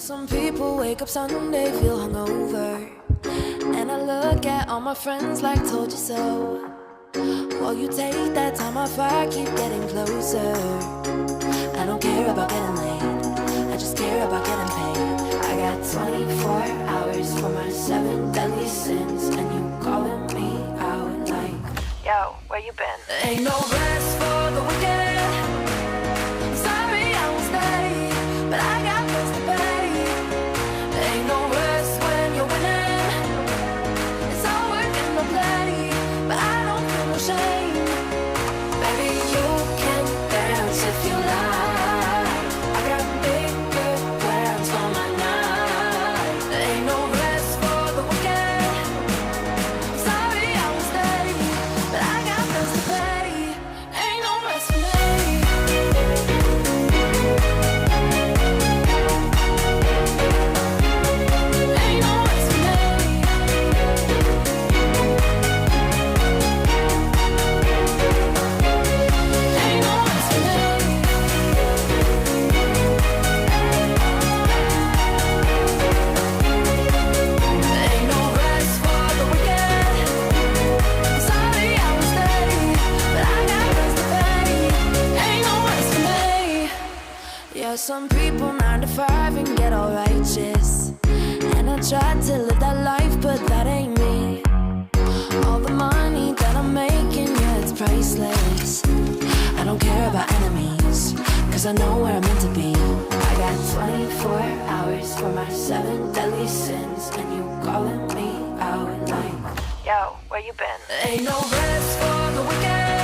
some people wake up Sunday, feel hungover, and I look at all my friends like told you so. While you take that time off, I keep getting closer. I don't care about getting late, I just care about getting paid. I got 24 hours for my 7 deadly sins, and you calling me out like, yo, where you been? Ain't no rest for the wicked. Sorry I won't stay, but I got bills to pay. Ain't no rest when you're winning. It's all work and no play, but I don't feel no shame. Baby, you can dance if you like. I got bigger plans for my night. Ain't no rest for the wicked. Sorry I won't stay, but I got bills to pay. Ain't no rest for me. Ain't no rest for me. Ain't no rest for me. Ain't no rest for the wicked. Sorry I won't stay, but I got bills to pay. Ain't no rest for me. Yeah, some people 9 to 5 and get all righteous, and I try to live that life, but that ain't me. All the money that I'm making, yeah, it's priceless. I don't care about enemies, cause I know where I'm meant to be. I got 24 hours for my 7 deadly sins, and you calling me out like, yo, where you been? Ain't no rest for the wicked.